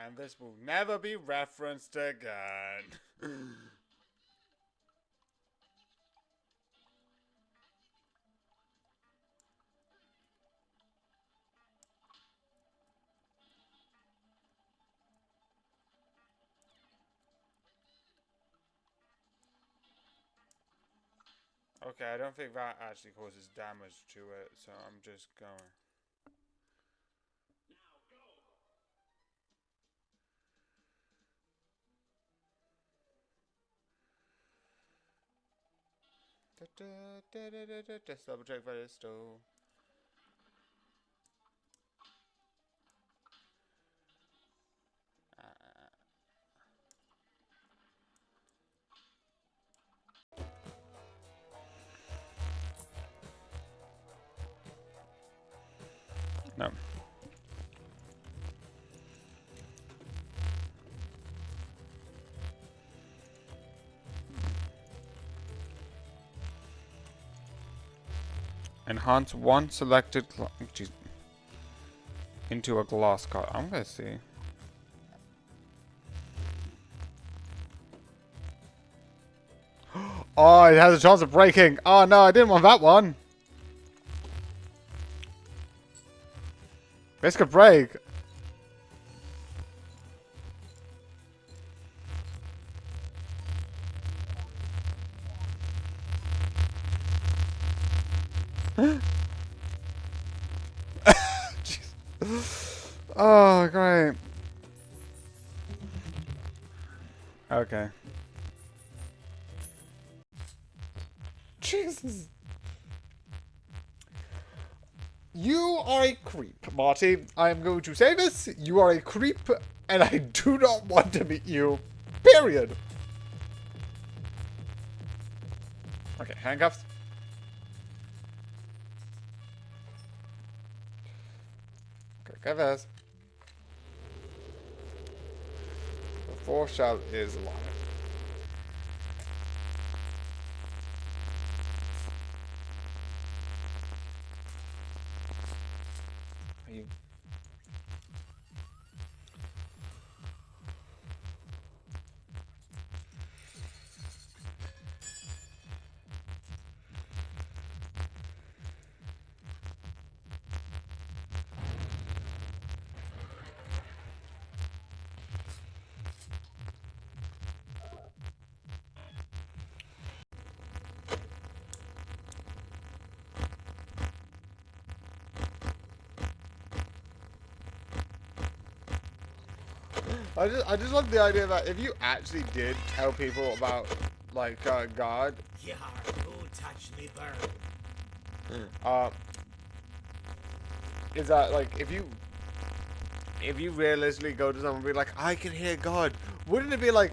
And this will never be referenced again. Okay, I don't think that actually causes damage to it, so I'm just going. Just double check that it's still. No. Enhance one selected into a glass card. I'm gonna see. Oh, it has a chance of breaking. Oh no, I didn't want that one. This could break. Oh, great. Okay. Jesus. You are a creep, Marty. I am going to say this. You are a creep, and I do not want to meet you. Period. Okay, handcuffs. Okay, get this. The foreshadow is live. Are you? I just love the idea that if you actually did tell people about like God, Yar, who touched me bird? uh, is that like if you realistically go to someone and be like, I can hear God, wouldn't it be like,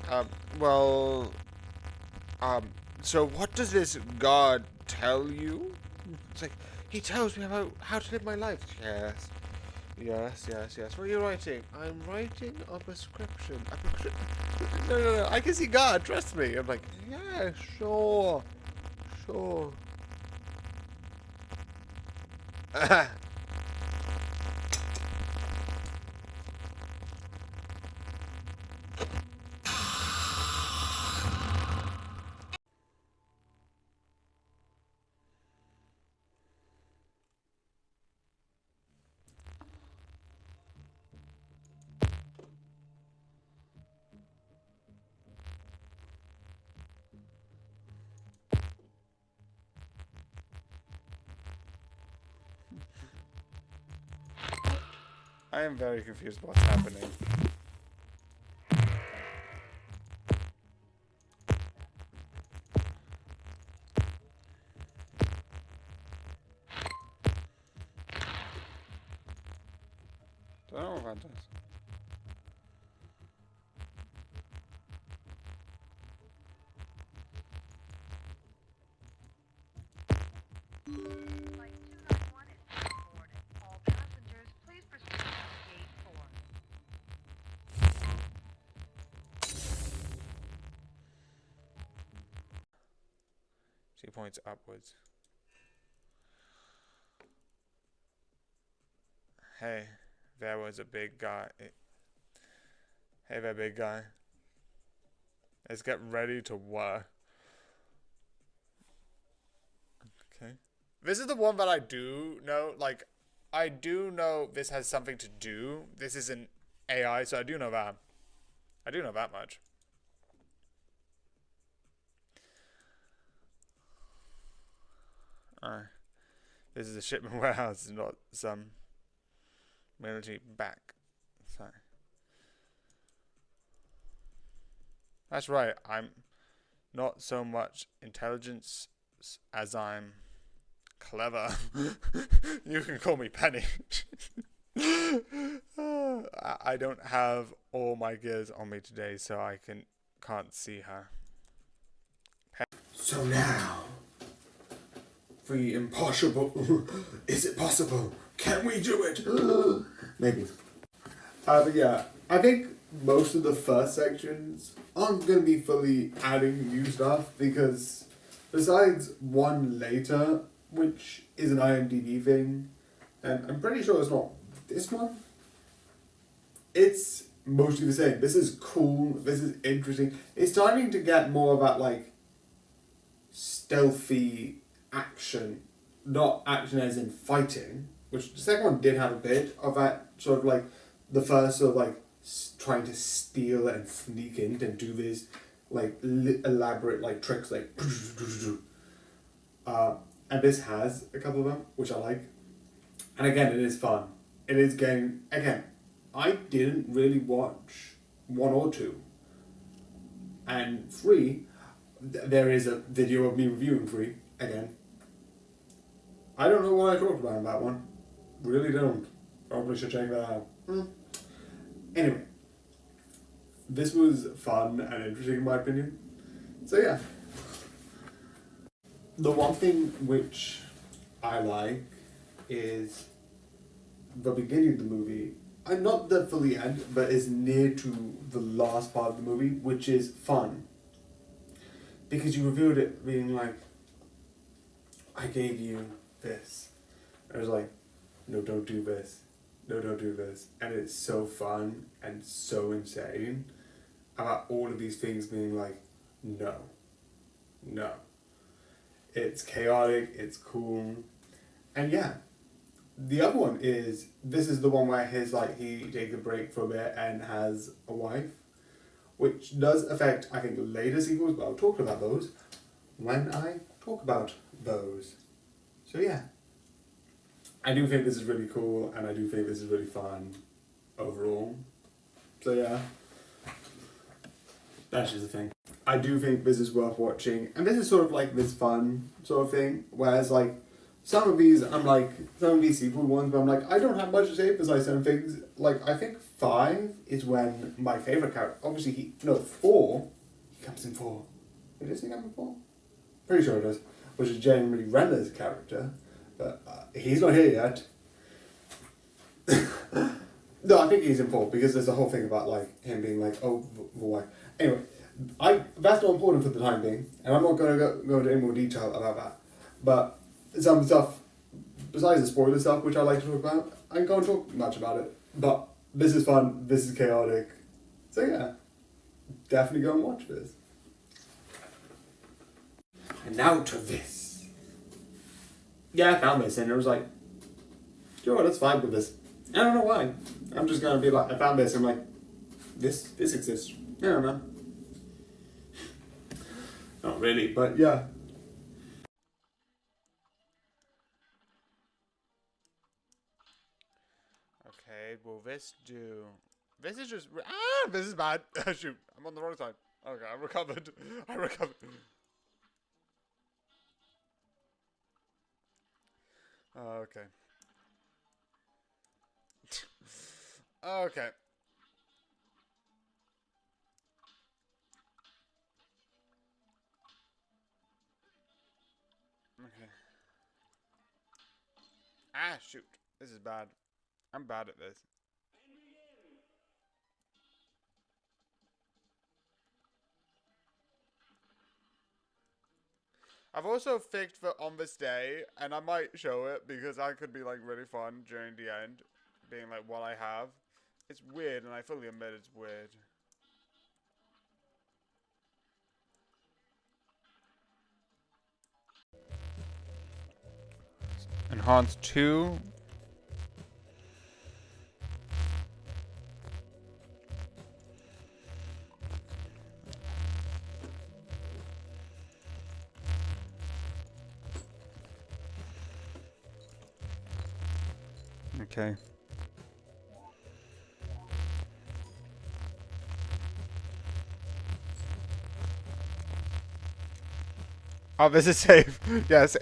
um, well, um, so what does this God tell you? It's like he tells me about how to live my life. Yes. Yes, yes, yes. What are you writing? I'm writing a prescription. No, no, no. I can see God. Trust me. I'm like, yeah, sure, sure. I am very confused what's happening. Don't know what that does. 291 is boarded. All passengers, please proceed to gate 4. 2 points upwards. Hey, there was a big guy. Hey there, big guy. Let's get ready to work. Okay. This is the one that I do know. Like, I do know this has something to do. This is an AI, so I do know that. I do know that much. This is a shipment warehouse, not some military back. Sorry. That's right. I'm not so much intelligence as I'm clever. You can call me Penny. I don't have all my gears on me today, so I can't see her. So now, the impossible. Is it possible? Can we do it? Maybe. But yeah, I think most of the first sections aren't going to be fully adding new stuff because besides one later, which is an IMDb thing, and I'm pretty sure it's not this one, it's mostly the same. This is cool, this is interesting. It's starting to get more of that like stealthy action, not action as in fighting, which the second one did have a bit of that sort of like the first sort of like trying to steal and sneak in and do these like elaborate like tricks like and this has a couple of them which I like, and again it is fun. It is getting again. I didn't really watch 1 or 2, and 3. There is a video of me reviewing 3 again. I don't know what I talked about in that one. Really don't. Probably should check that out. Anyway, this was fun and interesting in my opinion. So yeah. The one thing which I like is the beginning of the movie. I'm not the fully end, but is near to the last part of the movie, which is fun. Because you reviewed it being like, I gave you this. I was like, no, don't do this. No, don't do this. And it's so fun and so insane about all of these things being like, no. No. It's chaotic, it's cool. And yeah. The other one is, this is the one where he takes a break for a bit and has a wife, which does affect, I think, later sequels, but I'll talk about those when I talk about those. So yeah, I do think this is really cool, and I do think this is really fun overall. So yeah, that's just the thing. I do think this is worth watching, and this is sort of like this fun sort of thing, whereas like, some of these sequel ones, but I'm like, I don't have much to say besides some things. Like, I think 5 is when my favourite character, obviously 4, he comes in 4. Does he come in 4? Pretty sure it does. Which is generally Renner's character, but he's not here yet. No, I think he's in 4, because there's a whole thing about, like, him being like, oh, why. Anyway, that's not important for the time being, and I'm not going to go into any more detail about that. But some stuff, besides the spoiler stuff, which I like to talk about, I can't talk much about it. But this is fun, this is chaotic. So yeah, definitely go and watch this. And now to this. Yeah, I found this and it was like, sure, let's vibe with this. I don't know why. I'm just gonna be like, I found this and I'm like, this exists. I don't know. Not really, but yeah. Okay, will this do? This is just this is bad. Shoot, I'm on the wrong side. Okay, I recovered. I recovered. Okay. Okay. Okay. Ah, shoot. This is bad. I'm bad at this. I've also fixed for on this day, and I might show it because that could be like really fun during the end, being like what I have. It's weird, and I fully admit it's weird. enhance 2. Okay. Oh, this is safe. Yes.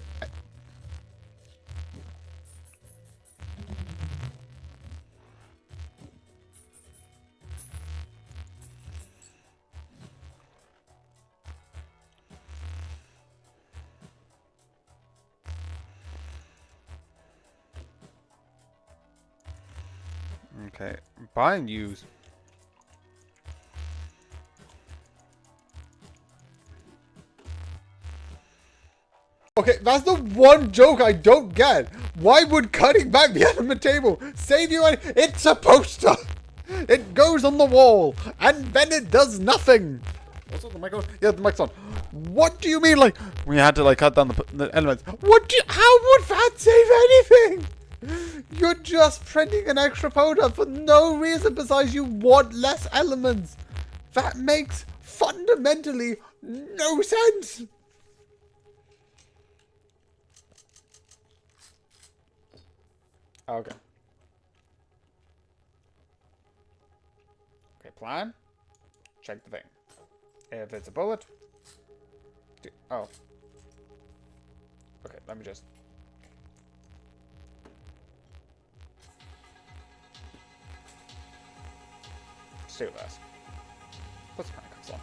Okay. Buy and use. Okay, that's the one joke I don't get. Why would cutting back the element table save you? It's a poster. It goes on the wall, and then it does nothing. What's on the mic on? Yeah, the mic's on. What do you mean, like, we had to, like, cut down the elements? How would that save anything? You're just printing an extra powder for no reason besides you want less elements. That makes fundamentally no sense. Okay. Okay, plan. Check the thing. If it's a bullet. Oh. Okay, let me just. Stay with us. Put some handcuffs on.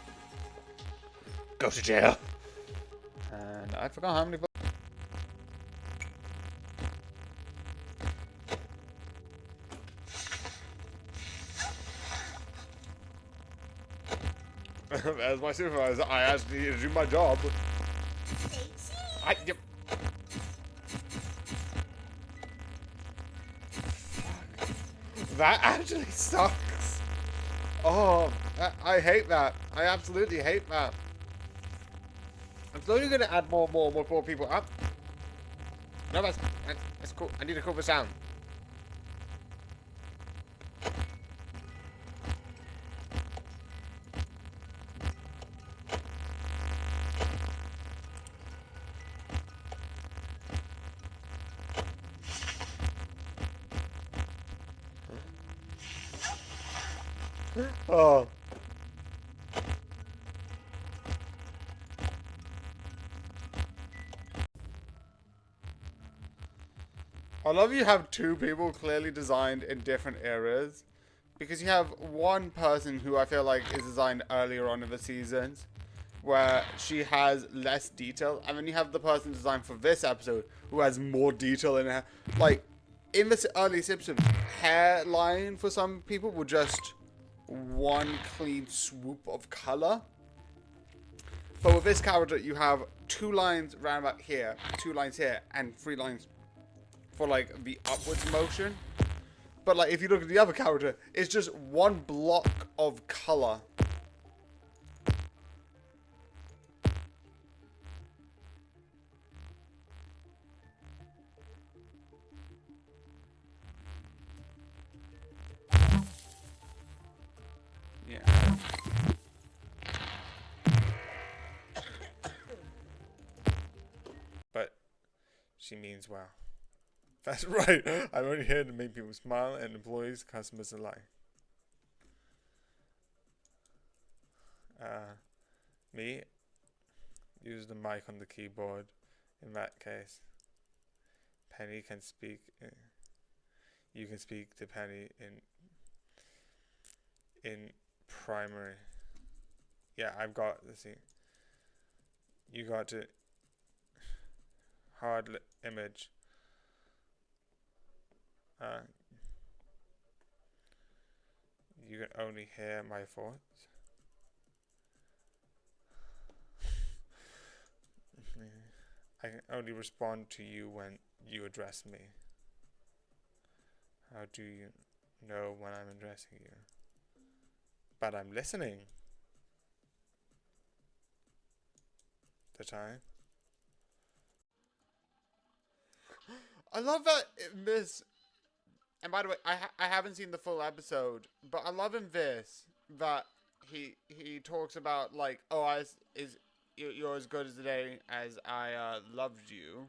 Go to jail. And I forgot how many bullets. As my supervisor, I actually need to do my job. Yep. That actually sucks. Oh, I hate that. I absolutely hate that. I'm slowly going to add more people up. No, that's cool. I need to cover sound. Oh. I love you have two people clearly designed in different areas. Because you have one person who I feel like is designed earlier on in the seasons, where she has less detail. And then you have the person designed for this episode who has more detail in her. Like, in this early Simpsons, hairline for some people were just one clean swoop of color. But with this character, you have 2 lines round about here, 2 lines here, and 3 lines for like the upwards motion. But like if you look at the other character, it's just one block of color. Yeah. But she means well. That's right. I'm only here to make people smile and employees, customers alike. Me? Use the mic on the keyboard. In that case, Penny can speak. You can speak to Penny in primary. Yeah, I've got the thing. You got to hard image. You can only hear my thoughts. I can only respond to you when you address me. How do you know when I'm addressing you? But I'm listening. The time. I love that in this. And by the way, I haven't seen the full episode, but I love in this that he talks about like, oh, you're as good as the day as I loved you.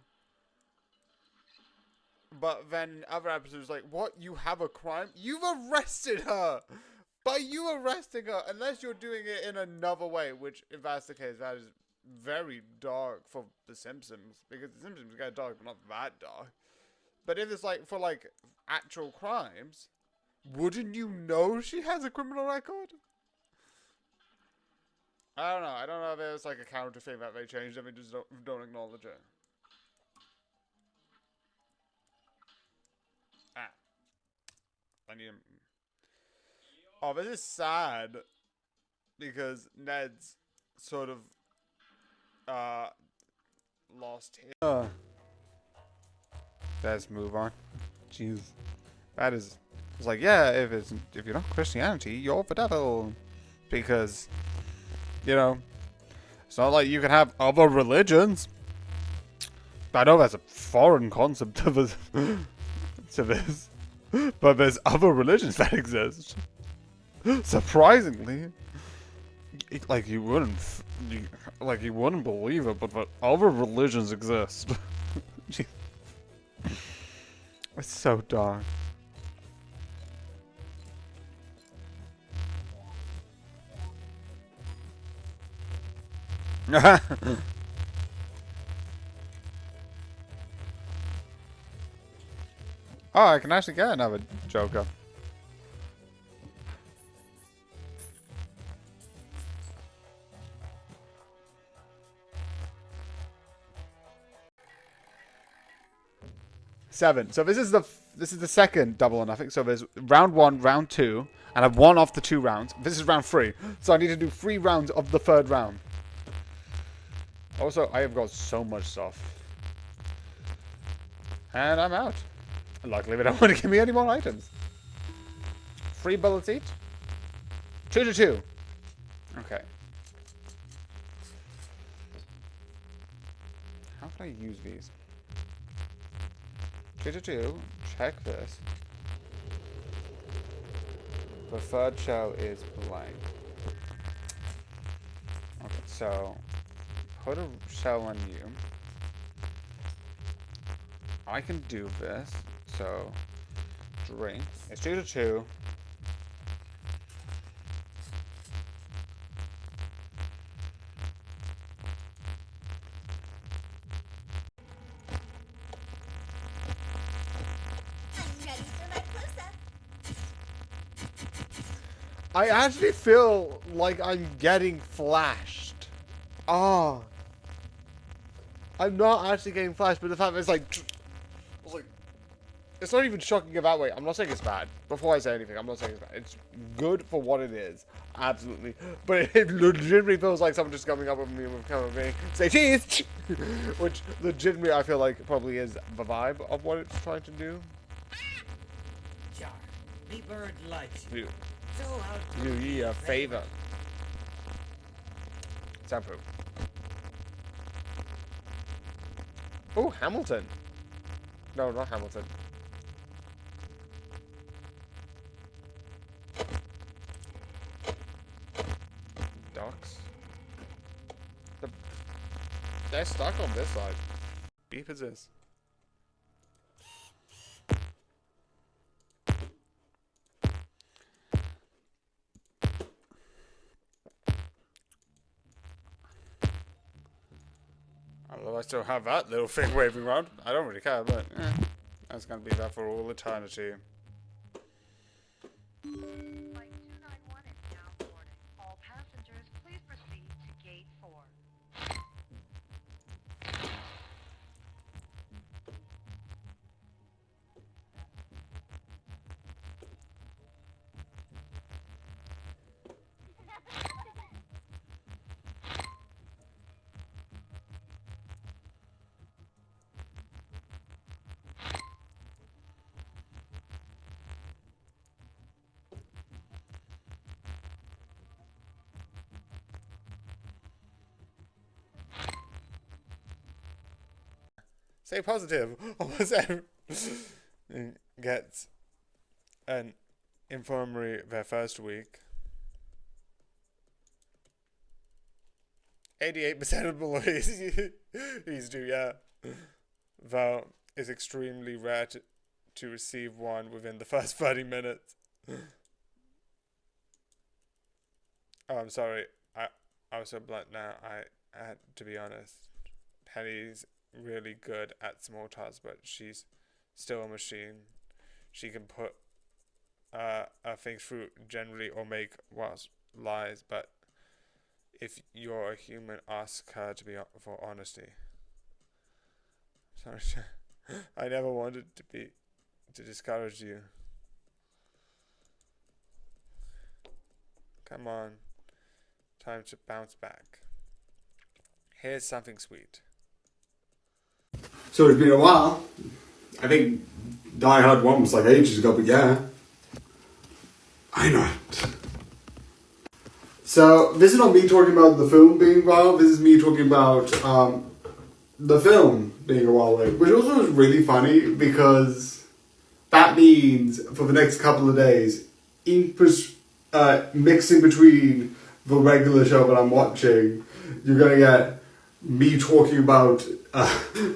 But then other episodes like, what? You have a crime? You've arrested her. By you arresting her, unless you're doing it in another way, which if that's the case, that is very dark for The Simpsons, because The Simpsons get dark, but not that dark. But if it's like for like actual crimes, wouldn't you know she has a criminal record? I don't know. I don't know if it's like a character thing that they changed and they just don't acknowledge it. Ah. I need him. Oh, this is sad. Because Ned's sort of lost his. Let's move on. Jeez. That is, it's like, yeah, if you're not Christianity, you're the devil. Because, you know, it's not like you can have other religions. I know that's a foreign concept to this. But there's other religions that exist. Surprisingly. Like you wouldn't believe it, but other religions exist. It's so dark. Oh, I can actually get another Joker. Seven. So this is the second double or nothing. So there's round 1, round 2, and I've won off the 2 rounds. This is round 3. So I need to do 3 rounds of the 3rd round. Also, I have got so much stuff. And I'm out. Luckily, they don't want to give me any more items. 3 bullets each. 2 to 2. Okay. How can I use these? 2 to 2. Check this. The 3rd shell is blank. Okay, so put a shell on you. I can do this. So drink. It's 2 to 2. I actually feel like I'm getting flashed. Oh. I'm not actually getting flashed, but the fact that it's like... It's not even shocking in that way. I'm not saying it's bad. Before I say anything, I'm not saying it's bad. It's good for what it is. Absolutely. But it legitimately feels like someone just coming up with me and coming with me. Say cheese! Which legitimately I feel like probably is the vibe of what it's trying to do. Jar, me bird likes you. Do So I'll do ye a favor. Soundproof. Oh, Hamilton. No, not Hamilton. Ducks. They're stuck on this side. Beep is this. Although I still have that little thing waving around. I don't really care, but that's gonna be that for all eternity. Flight 291 is now boarding. All passengers, please proceed to gate 4. Stay positive. Almost everyone gets an infirmary their first week. 88% of employees do, yeah. Though it's extremely rare to receive one within the first 30 minutes. Oh, I'm sorry. I was so blunt now. I had to be honest. Penny's really good at small tasks, but she's still a machine. She can put things through generally or make lies, but if you're a human, ask her to be for honesty. Sorry, I never wanted to discourage you. Come on, time to bounce back. Here's something sweet. So it's been a while. I think Die Hard 1 was like ages ago, but yeah. I know it. So this is not me talking about the film being a while, this is me talking about the film being a while away, which also is really funny because that means for the next couple of days, mixing between the regular show that I'm watching, you're going to get me talking about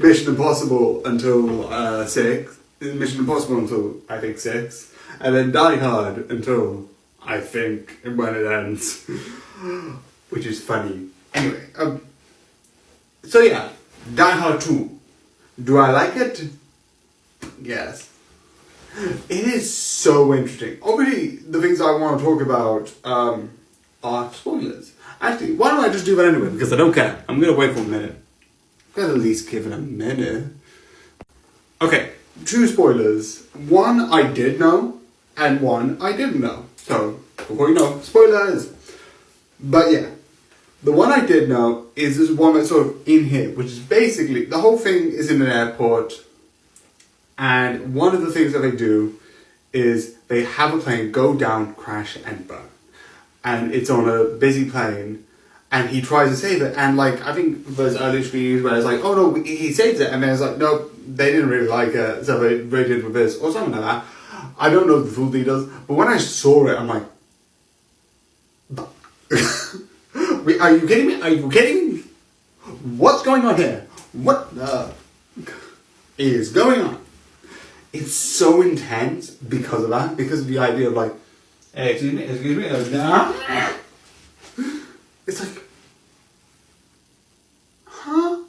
Mission Impossible until 6, Mission Impossible until I think 6, and then Die Hard until I think when it ends, which is funny. Anyway, so yeah, Die Hard 2. Do I like it? Yes. It is so interesting. Obviously, the things I want to talk about are spoilers. Actually, why don't I just do that anyway? Because I don't care. I'm going to wait for a minute. I'm going to at least give it a minute. Okay, 2 spoilers. One I did know, and one I didn't know. So, before you know, spoilers. But yeah, the one I did know is this one that's sort of in here, which is basically, the whole thing is in an airport, and one of the things that they do is they have a plane go down, crash, and burn. And it's on a busy plane, and he tries to save it, and like, I think there's early screenings where it's like, oh no, he saves it, and then it's like, no, they didn't really like it, so they did with this, or something like that. I don't know the full details, but when I saw it, I'm like, are you kidding me? Are you kidding me? What's going on here? What the is going on? It's so intense because of that, because of the idea of like, hey, excuse me, it's like, huh?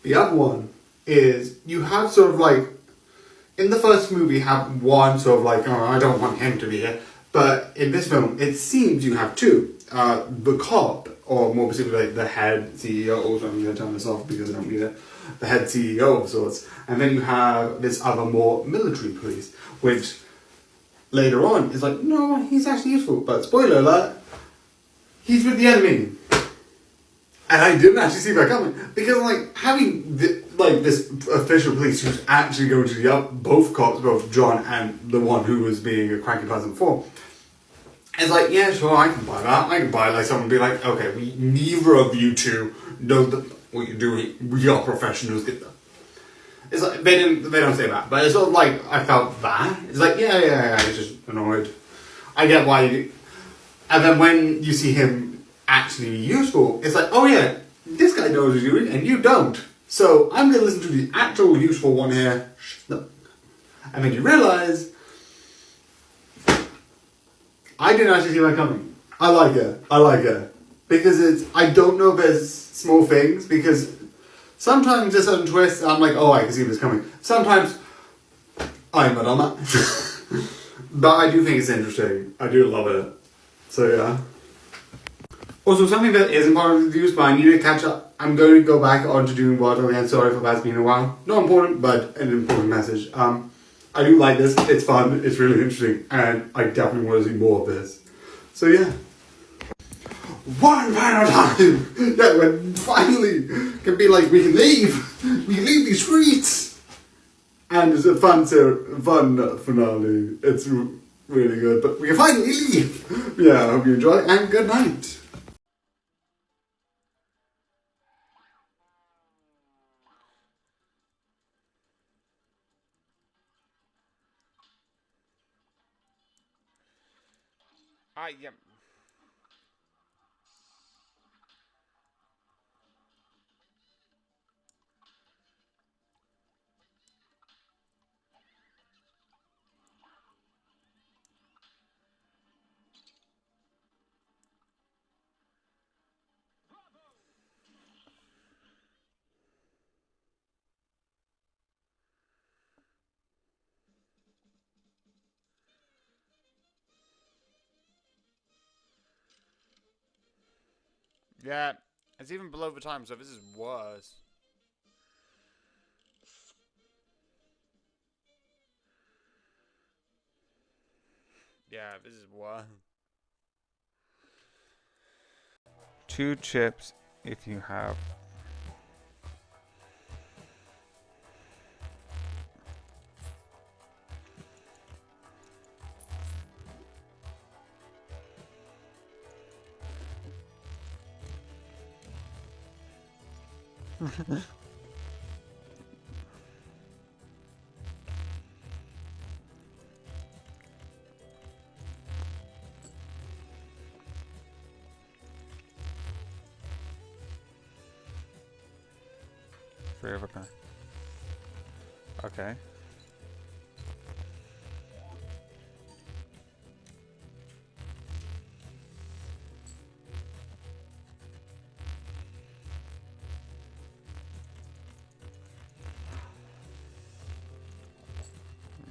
The other one is, you have sort of like, in the first movie you have one sort of like, oh, I don't want him to be here. But in this film, it seems you have 2. The cop, or more specifically the head CEO, also I'm going to turn this off because I don't need it, the head CEO of sorts. And then you have this other more military police, which later on is like, no, he's actually useful. But spoiler alert, he's with the enemy. And I didn't actually see that coming, because like having this official police who's actually going to the both cops, both John and the one who was being a cranky person before, it's like, yeah, sure, I can buy that. I can buy like someone be like, okay, neither of you two know what you're doing. We are professionals. Get them. It's like they don't say that, but it's sort of like I felt that. It's like yeah, it's just annoyed. I get why you. And then when you see him actually useful, it's like, oh yeah, this guy knows what he's doing and you don't. So I'm going to listen to the actual useful one here. No. And then you realise, I didn't actually see that coming. I like it. Because I don't know if there's small things, because sometimes there's certain twists, I'm like, oh, I can see this coming. Sometimes, I'm not on that. But I do think it's interesting. I do love it. So yeah. Also, something that isn't part of the reviews, but I need to catch up. I'm going to go back on to doing Water again. Sorry for that's been a while. Not important, but an important message. I do like this. It's fun. It's really interesting. And I definitely want to see more of this. So yeah. One final time! That when finally can be like, we can leave! We can leave these streets! And it's a fun finale. It's really good. But we can finally leave! Yeah, I hope you enjoy, and good night! Yeah. Yeah, it's even below the time, so this is worse. Yeah, this is worse. 2 chips if you have. Three of a kind. Okay.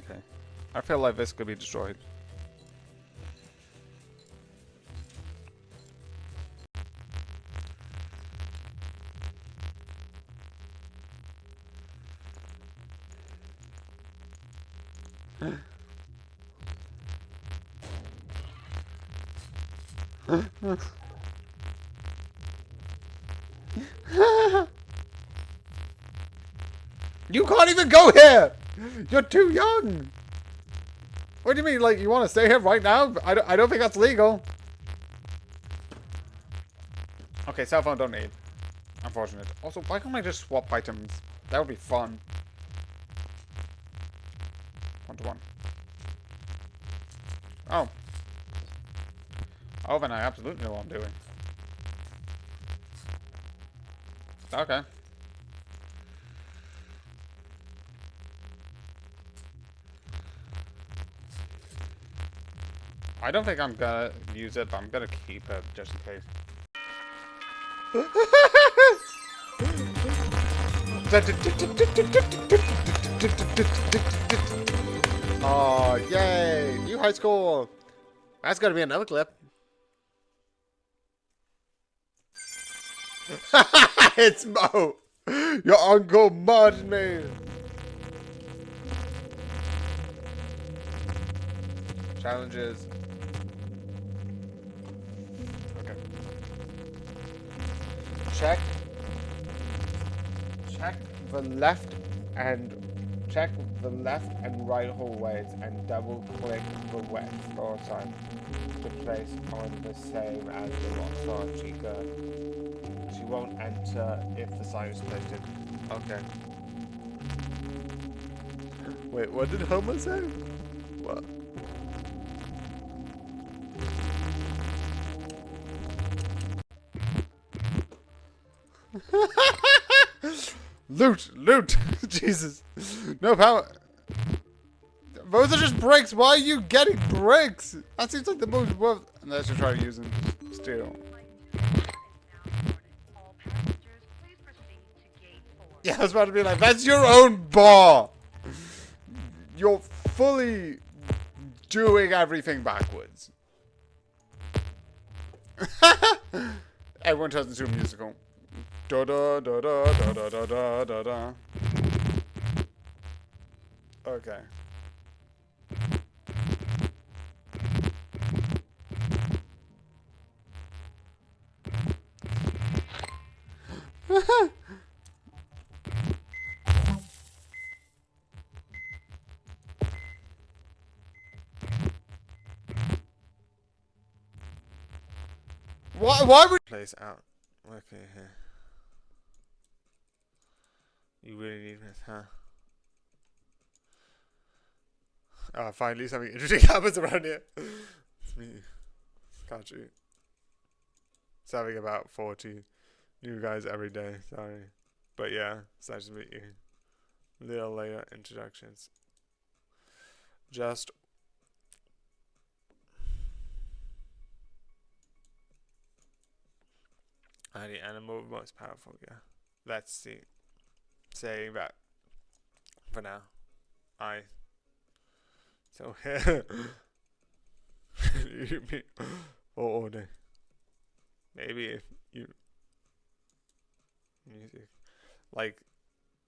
Okay. I feel like this could be destroyed. You can't even go here! You're too young! What do you mean, like, you want to stay here right now? I don't think that's legal. Okay, cell phone don't need. Unfortunate. Also, why can't I just swap items? That would be fun. 1-to-1. Oh. Oh, then I absolutely know what I'm doing. Okay. I don't think I'm gonna use it, but I'm gonna keep it just in case. Oh, yay! New high school! That's gonna be another clip. It's Mo! Your uncle mugged me! Challenges. Okay. Check the left and right hallways and double click the wet floor sign to place on the same as the Rockstar Chica. She won't enter if the sign is placed. Okay. Wait, what did Homer say? What? Loot! Jesus. No power. Those are just bricks. Why are you getting bricks? That seems like the most worth. Unless you try to use them to steal. All passengers, please proceed to gate 4. Yeah, I was about to be like, that's your own bar. You're fully doing everything backwards. Everyone turns into a musical. Da da da da da da da da da da. Okay. Why would place out? Okay, here. You really need this, huh? Oh, finally something interesting happens around here. It's me. Kachi. It's having about 40 new guys every day, sorry. But yeah, it's nice to meet you. Little later introductions. Just the animal most powerful, yeah. Let's see. Saying that for now. So here you mean or order. Maybe if you music like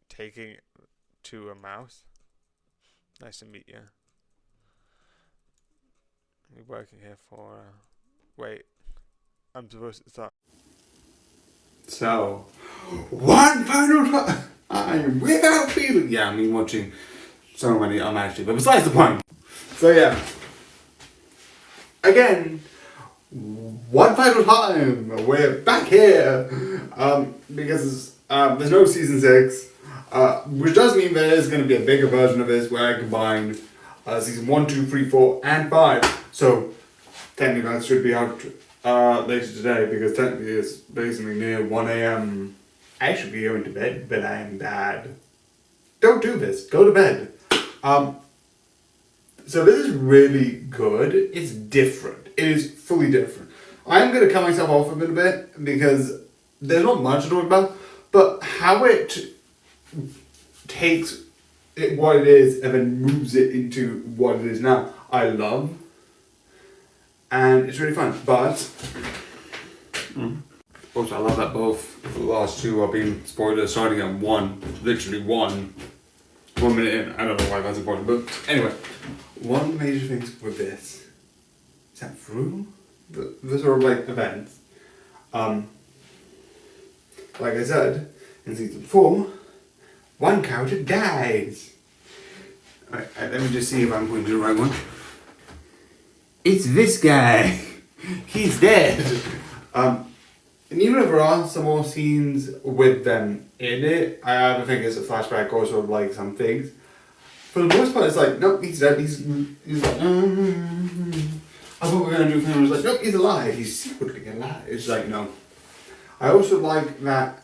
taking to a mouse. Nice to meet you. You're working here for wait. I'm supposed to start. So, one final time, I'm without feeling. Yeah, I mean watching so many unmatched, but besides the point. So yeah, again, one final time, we're back here, because there's no season 6, which does mean there is going to be a bigger version of this where I combine season 1, 2, 3, 4, and 5. So technically that should be out later today, because technically it's basically near 1 a.m. I should be going to bed, but I am bad. Don't do this. Go to bed. So this is really good. It's different. It is fully different. I'm going to cut myself off a little bit because there's not much to talk about, but how it takes it what it is and then moves it into what it is now, I love. And it's really fun. But also I love that both the last two are being spoilers starting at 1, literally 1 minute in. I don't know why that's important, but anyway, one of the major things with this is that through the sort of like events, like I said, in season 4, one character dies. Alright, let me just see if I'm pointing to the right one. It's this guy. He's dead. And even if there are some more scenes with them in it, I either think it's a flashback or sort of like some things. For the most part, it's like, nope, he's dead. He's like, I thought we were going to do something. I was like, nope, he's alive. He's secretly alive. It's like, no. I also like that,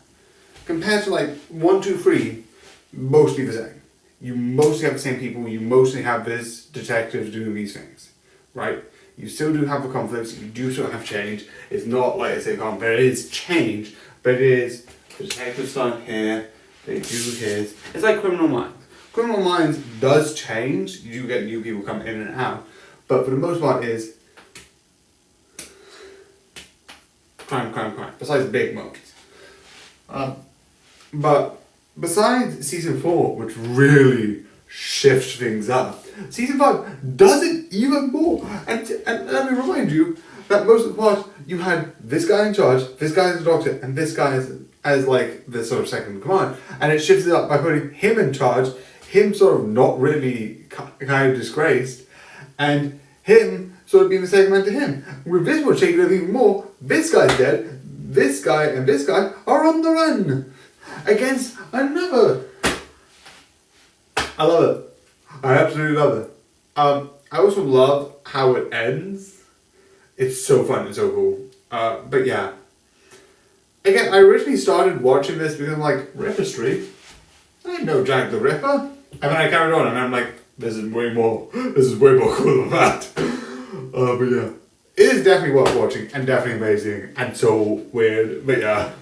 compared to like 1, 2, 3, mostly the same. You mostly have the same people. You mostly have this detective doing these things, right? You still do have the conflicts. You do still have change. It's not like I say, there is change, but it is the detective starting here. They do his. It's like Criminal Minds. Criminal Minds does change. You do get new people come in and out, but for the most part, is crime. Besides the big moments, but besides season 4, which really shifts things up, season 5 does it even more. And let me remind you that most of the part you had this guy in charge, this guy as a doctor, and this guy as like the sort of second in command, and it shifts it up by putting him in charge, him sort of not really kind of disgraced, and him sort of being the second man to him. With this one shaking it even more, this guy's dead, this guy and this guy are on the run against another. I love it. I absolutely love it. I also love how it ends. It's so fun and so cool. But yeah. Again, I originally started watching this because I'm like, Ripper Street? I know Jack the Ripper. And then I carried on and I'm like, this is way more cool than that. But yeah. It is definitely worth watching and definitely amazing and so weird. But yeah.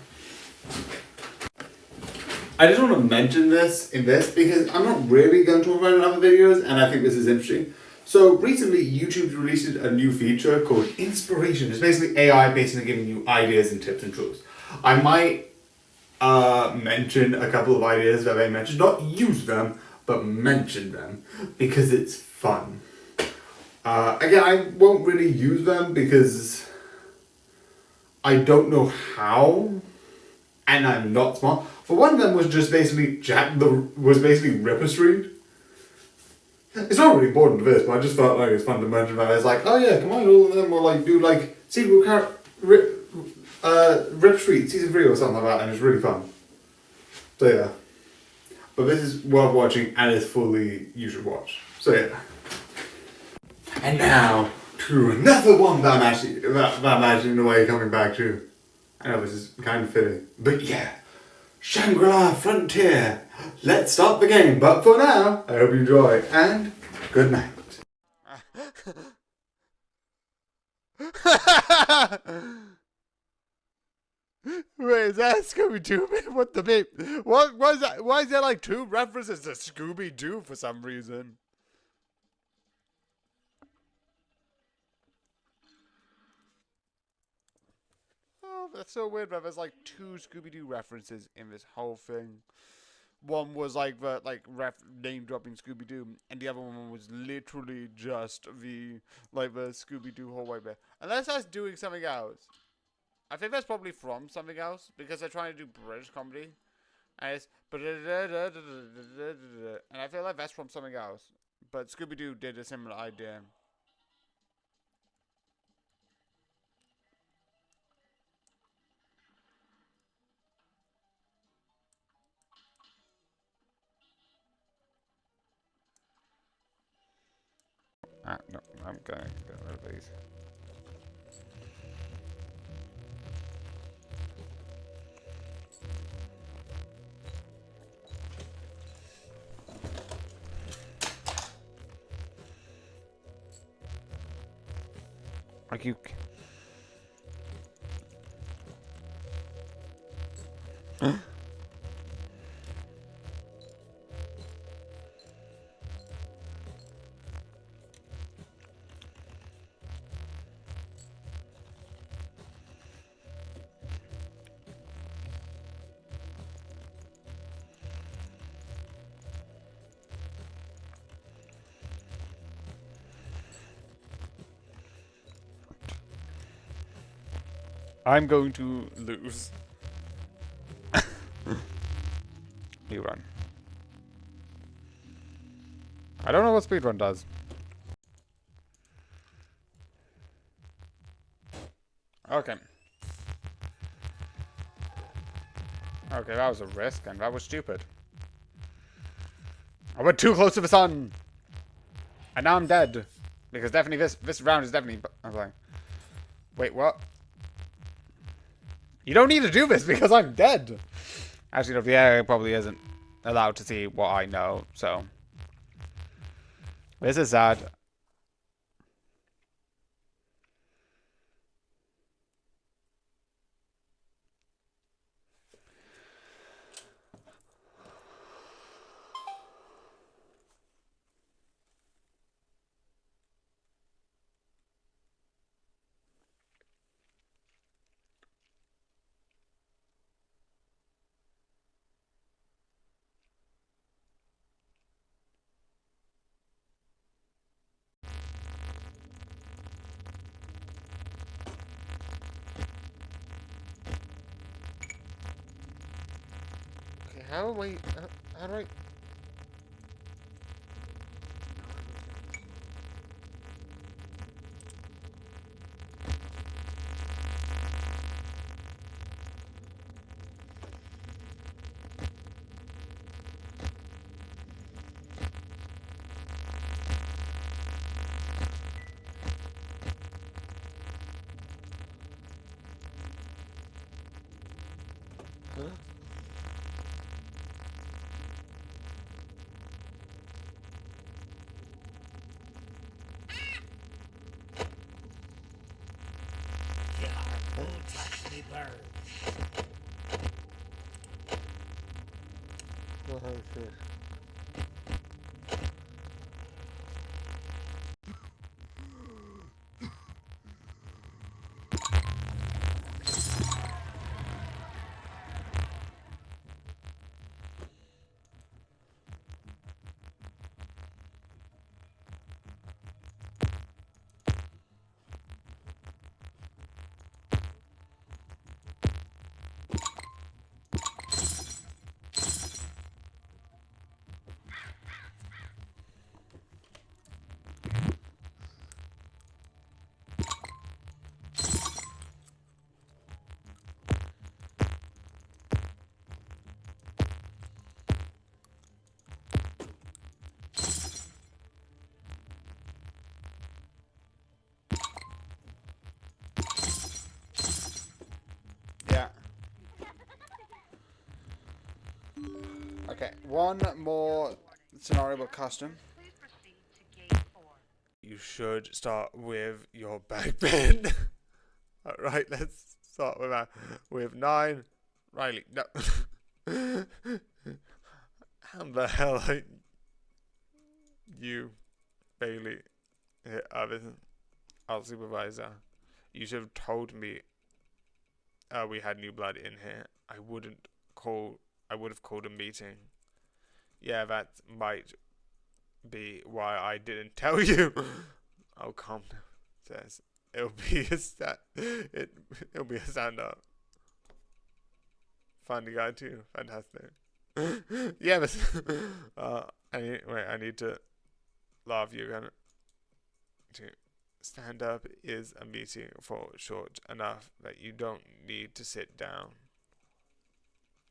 I just want to mention this in this because I'm not really going to talk about it in other videos and I think this is interesting. So recently YouTube released a new feature called Inspiration. It's basically AI basically giving you ideas and tips and tools. I might mention a couple of ideas that they mentioned, not use them, but mention them because it's fun. Again, I won't really use them because I don't know how and I'm not smart. But one of them was just basically Ripper Street. It's not really important to this, but I just felt like it was fun to mention that. It's like, oh yeah, come on, all of them will like do like sequel Ripper Street season 3 or something like that, and it's really fun. So yeah. But this is worth watching and it's fully you should watch. So yeah. And now to to another one that I'm actually in a way coming back to. I know this is kind of fitting. But yeah, Shangri-La Frontier. Let's start the game. But for now, I hope you enjoy. And good night. Wait, is that Scooby-Doo? What the beep? What was that? Why is there like two references to Scooby-Doo for some reason? Oh, that's so weird, but there's like two Scooby-Doo references in this whole thing. One was like the name dropping Scooby-Doo, and the other one was literally just the Scooby-Doo hallway bit. Unless that's doing something else. I think that's probably from something else because they're trying to do British comedy, and it's and I feel like that's from something else. But Scooby-Doo did a similar idea. No, I'm gonna get rid of these. Like you. I'm going to lose. You run. I don't know what speedrun does. Okay. Okay, that was a risk, and that was stupid. I went too close to the sun! And now I'm dead. Because definitely this round is definitely... I'm like... Wait, what? You don't need to do this because I'm dead! Actually, no, the area probably isn't allowed to see what I know, so... This is sad. Okay, how do I... How do I... Huh? Won't touch me bird. What is this? Okay, one more scenario about costume. Please proceed to gate 4. You should start with your backbend. Alright, let's start with with 9. Riley, no. How the hell are you, Bailey, our supervisor? You should have told me we had new blood in here. I would have called a meeting. Yeah, that might be why I didn't tell you. Oh, calm down. Says it'll be a stand up. Funny guy too. Fantastic. Yeah, but I need to laugh you again. Stand up is a meeting for short enough that you don't need to sit down.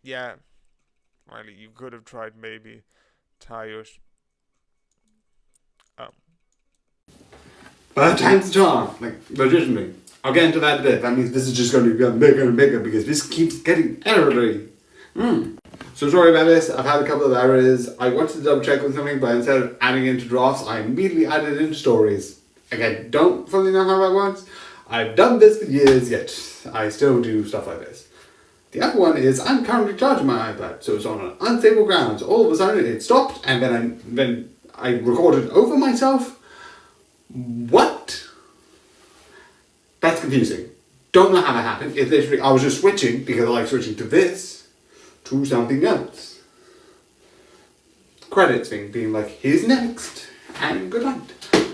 Yeah, Riley, you could have tried maybe tie your But time's a charm, like legitimately. I'll get into that in a bit. That means this is just going to become bigger and bigger because this keeps getting errory. So sorry about this. I've had a couple of errors. I wanted to double check on something, but instead of adding into drafts, I immediately added into stories. Again, don't fully know how that works. I've done this for years, yet I still do stuff like this. The other one is I'm currently charging my iPad, so it's on an unstable ground. So all of a sudden it stopped, and then I recorded over myself. What? That's confusing. Don't know how that happened. It literally, I was just switching because I like switching to this to something else. Credits thing being like, here's next, and good night.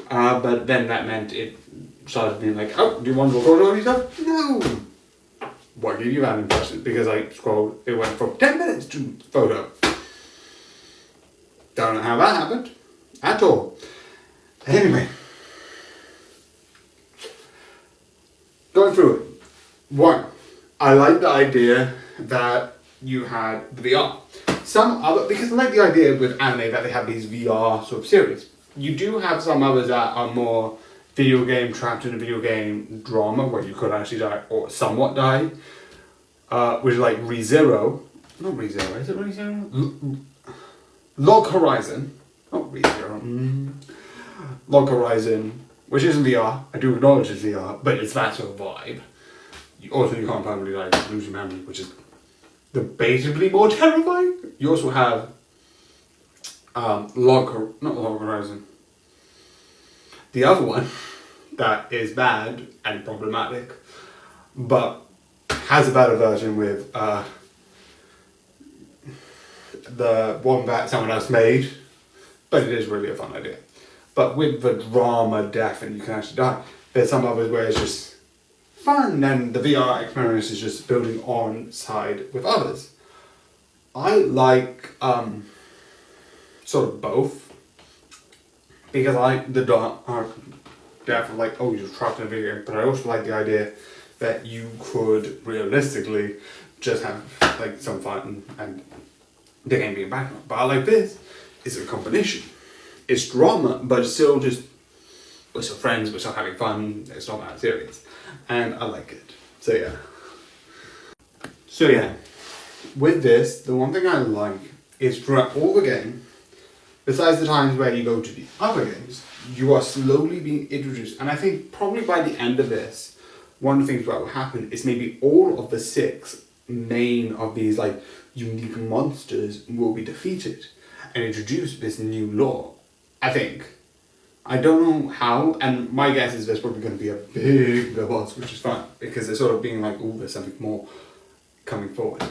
But then that meant it started being like, oh, do you want to record all these stuff? No. What gave you that impression? Because I scrolled, it went from 10 minutes to photo. Don't know how that happened at all. Anyway. Going through it. 1. I like the idea that you had the VR. Because I like the idea with anime that they have these VR sort of series. You do have some others that are more video game, trapped in a video game drama where you could actually die or somewhat die. Which is like ReZero. Not ReZero, is it ReZero? Log Horizon. Not ReZero. Log Horizon, which isn't VR. I do acknowledge it's VR, but it's that sort of vibe. You can't probably like lose your memory, which is debatably more terrifying. You also have not Log Horizon. The other one that is bad and problematic, but has a better version with the one that someone else made, but it is really a fun idea. But with the drama, death, and you can actually die. There's some others where it's just fun, and the VR experience is just building on side with others. I like sort of both, because I like the dark death of like, oh, you're trapped in a video game, but I also like the idea that you could realistically just have like some fun and the game being background. But I like this. It's a combination. It's drama, but it's still just, we're still friends, we're still having fun, it's not that serious. And I like it. So yeah. With this, the one thing I like is throughout all the game, besides the times where you go to the other games, you are slowly being introduced. And I think probably by the end of this, one of the things that will happen is maybe all of the 6 main of these like unique monsters will be defeated and introduce this new lore. I think. I don't know how, and my guess is there's probably going to be a big boss, which is fun, because it's sort of being like, oh, there's something more coming forward.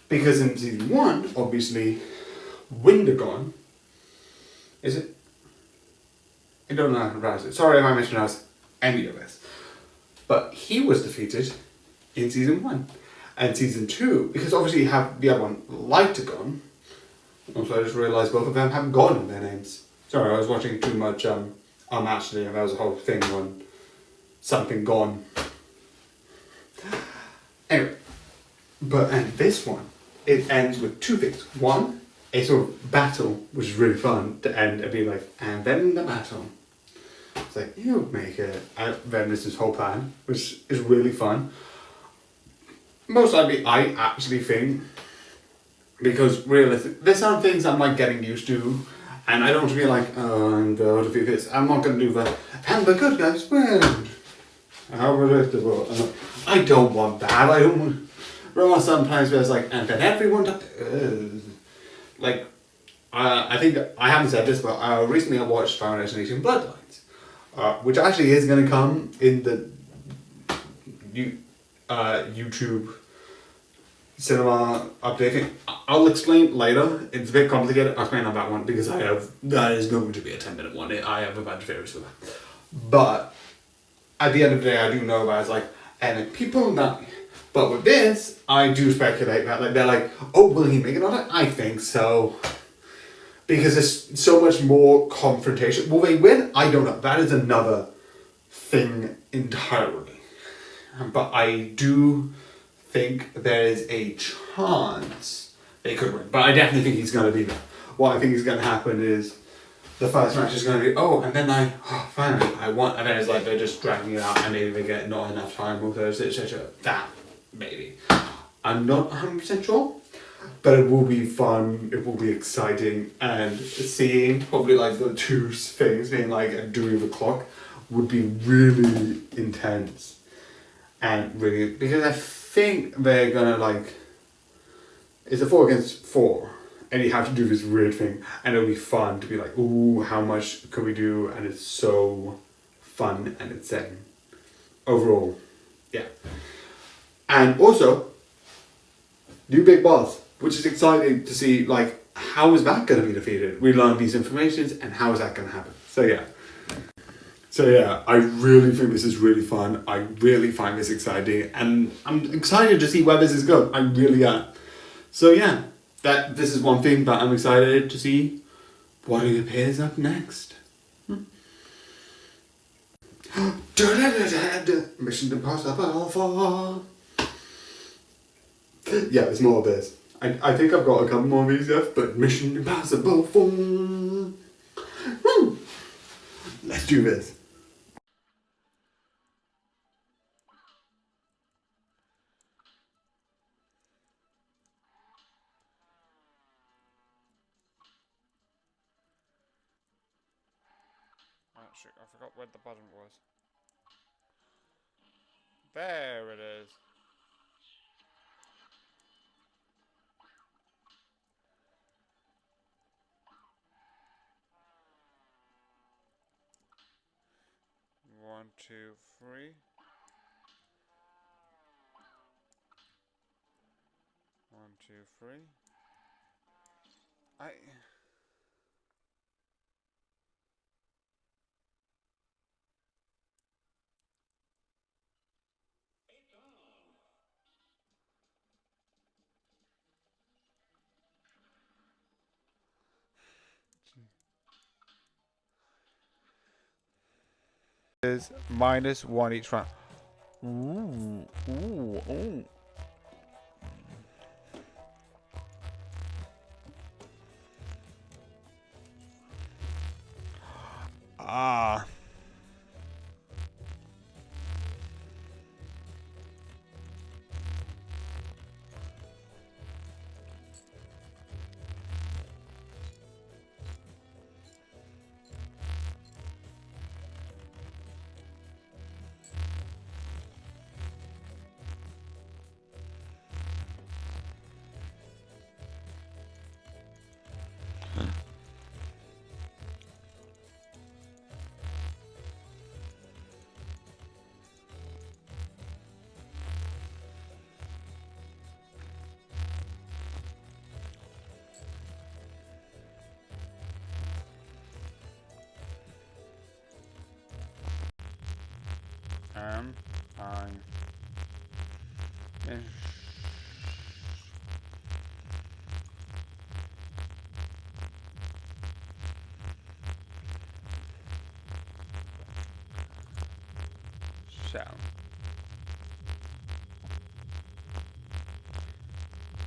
Because in season 1, obviously, Windagon, is it? I don't know how to pronounce it. Sorry if I mispronounced any of this. But he was defeated in season 1. And season 2, because obviously you have the other one, Lightagon. Also, I just realised both of them have Gon in their names. Sorry, I was watching too much Unmatchedly, and there was a whole thing on something gone. Anyway, and this one, it ends with 2 things. 1, a sort of battle, which is really fun to end and be like, and then the battle. It's like, you make it. And then there's this whole plan, which is really fun. Most likely, I actually think because realistically, there's some things I'm like getting used to, and I don't want to be like, oh, I'm going to be this. I'm not going to do that. And the good guys win. How predictable. I don't want that. I don't want. Remember sometimes where it's like, and then everyone like, I think I haven't said this, but recently I watched Final Destination Bloodlines, which actually is going to come in the YouTube cinema updating. I'll explain later. It's a bit complicated. I'll explain on that one because that is going to be a 10-minute one. I have a bunch of theories for that. But at the end of the day, I do know that it's like, and people die. But with this, I do speculate that like they're like, oh, will he make another? I think so. Because there's so much more confrontation. Will they win? I don't know. That is another thing entirely. But I do think there is a chance they could win. But I definitely think he's going to be there. What I think is going to happen is the first match is going to be, and then finally, I won. And then it's like they're just dragging it out and maybe they get not enough time with Thursday, etc. That, maybe. I'm not 100% sure. But it will be fun, it will be exciting, and seeing probably like the two things being like doing the clock would be really intense. And really, because I think they're gonna like, it's a 4 against 4, and you have to do this weird thing, and it'll be fun to be like, ooh, how much can we do? And it's so fun and insane. Overall, yeah. And also, new Big Boss, which is exciting to see, like, how is that going to be defeated? We learn these informations, and how is that going to happen? So yeah, I really think this is really fun. I really find this exciting, and I'm excited to see where this is going. I really am. So yeah, this is one thing that I'm excited to see what appears up next. Mission Impossible 4. Yeah, there's more of this. I think I've got a couple more of these left, but Mission Impossible 4. Let's do this. Oh shit, I forgot where the button was. There it is. One, two, three. One, two, three. Is -1 each round. Ooh, ooh, ooh. Ah. I shall.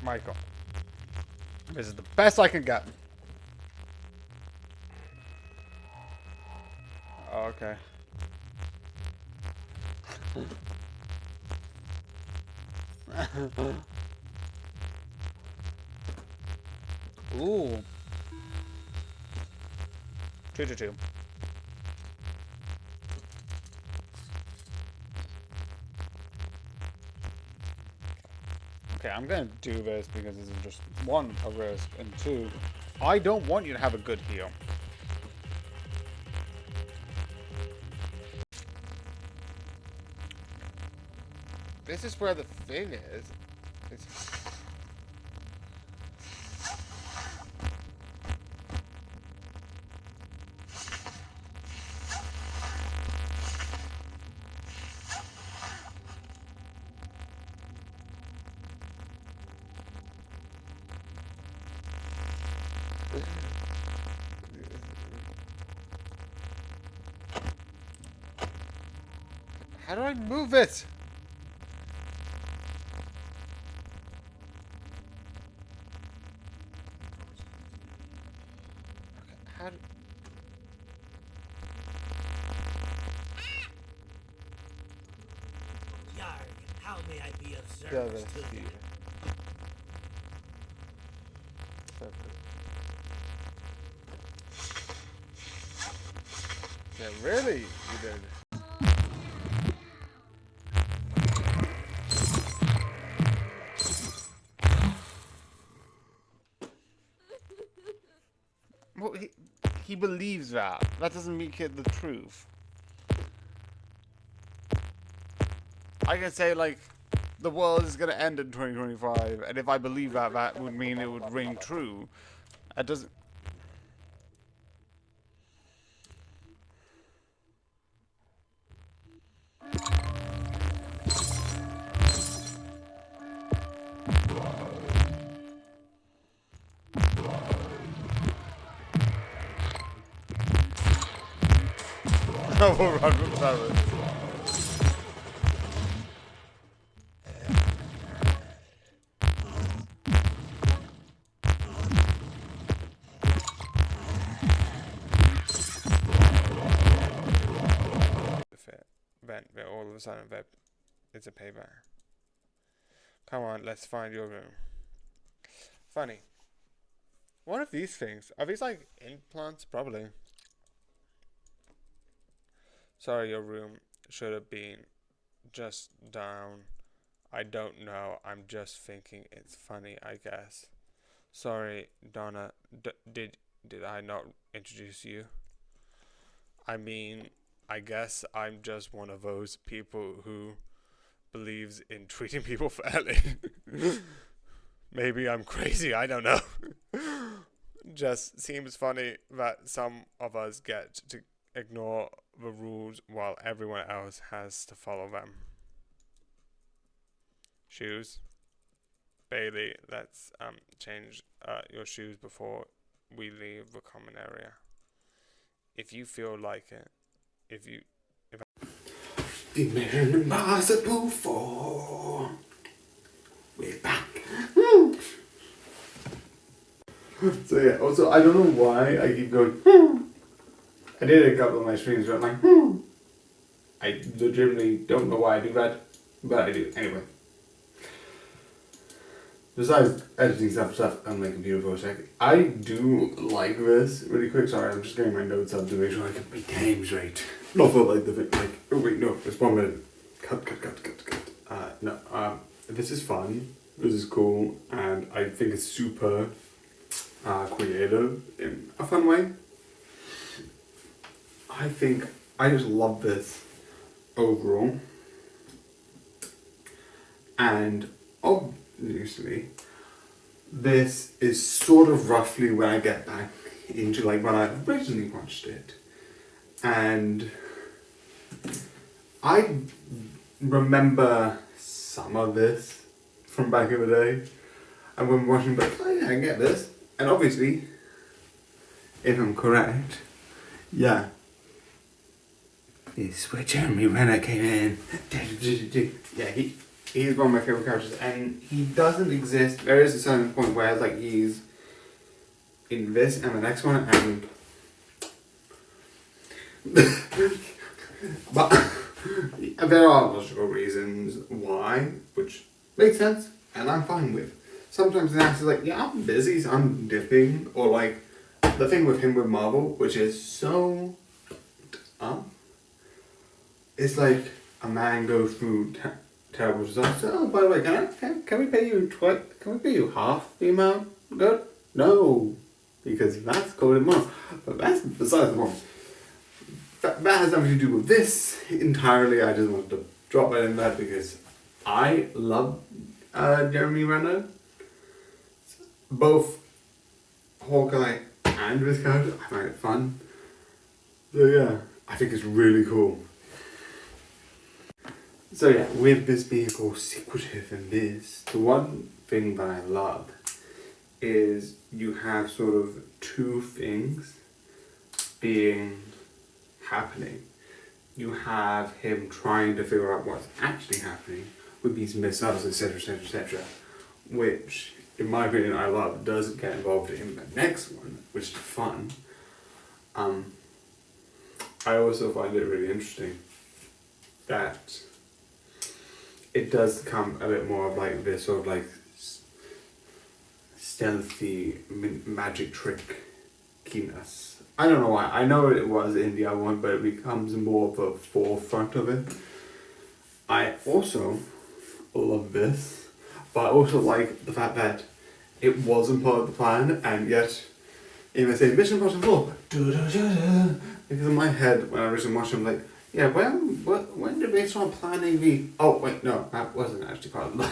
Michael, this is the best I can get. Okay. Ooh. 2-2. Okay, I'm gonna do this because this is just one, a risk, and two, I don't want you to have a good heal. This is where the thing is. It's... How do I move it? Okay, how do... Yarg, how may I be of Yeah, service that's to the... you? Yeah, really? You did. Well, he believes that. That doesn't make it the truth. I can say, like, the world is gonna end in 2025, and if I believe that, that would mean it would ring true. That doesn't... I will run with Paris. Vent, where all of a sudden it's a payback. Come on, let's find your room. Funny. One of these things, are these like implants? Probably. Sorry, your room should have been just down. I don't know, I'm just thinking it's funny, I guess. Sorry, Donna, did I not introduce you? I mean, I guess I'm just one of those people who believes in treating people fairly. Maybe I'm crazy, I don't know. Just seems funny that some of us get to ignore the rules while everyone else has to follow them. Shoes. Bailey, let's change your shoes before we leave the common area. If you feel like it. The Mission Impossible 4. We're back. So yeah, also I don't know why I keep going. I did it a couple of my streams where I'm like, I legitimately don't know why I do that, but I do anyway. Besides editing stuff on my computer for a sec, I do like this. Really quick, sorry, I'm just getting my notes up to make sure I can make names right. Not for like the like. Oh wait, no, it's 1 minute. Cut. No, this is fun. This is cool, and I think it's super creative in a fun way. I think I just love this overall, and obviously, this is sort of roughly when I get back into like when I originally watched it, and I remember some of this from back in the day, and when watching, but oh yeah, I get this, and obviously, if I'm correct, yeah. This is where Jeremy Renner came in. Yeah, he's one of my favourite characters, and he doesn't exist. There is a certain point where like he's in this and the next one, and but there are logical reasons why, which makes sense, and I'm fine with. sometimes the answer's like, yeah, I'm busy, so I'm dipping. Or like the thing with him with Marvel, which is so it's like a man goes through terrible disaster. Oh, by the way, can we pay you can we pay you half the amount? Good? No, because that's called a month. But that's besides the point. That has nothing to do with this entirely. I just wanted to drop it in there because I love Jeremy Renner. Both Hawkeye and this character, I find it fun. So yeah, I think it's really cool. So yeah, with this being all secretive and this, the one thing that I love is you have sort of two things being happening. You have him trying to figure out what's actually happening with these missiles, etc., etc., etc., which, in my opinion, I love. Doesn't get involved in the next one, which is fun. I also find it really interesting that it does become a bit more of like this sort of like stealthy magic trick keenness. I don't know why. I know it was in the other one, but it becomes more of a forefront of it. I also love this, but I also like the fact that it wasn't part of the plan, and yet even say Mission Impossible 4, because in my head when I originally watched it, I'm like, yeah, when did they start planning the? Oh wait, no, that wasn't actually part of the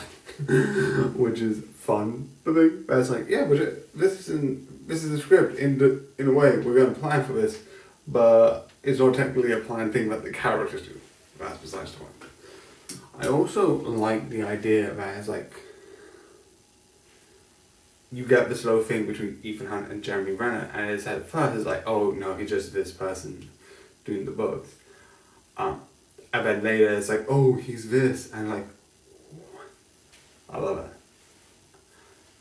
plan, which is fun. I think, but it's like, yeah, but this is a script in a way we're going to plan for this, but it's not technically a planned thing that the characters do. That's besides the point. I also like the idea that it's like you get this little thing between Ethan Hunt and Jeremy Renner, and it's at first it's like, oh no, he's just this person doing the both. And then later it's like, oh, he's this, and like, I love it.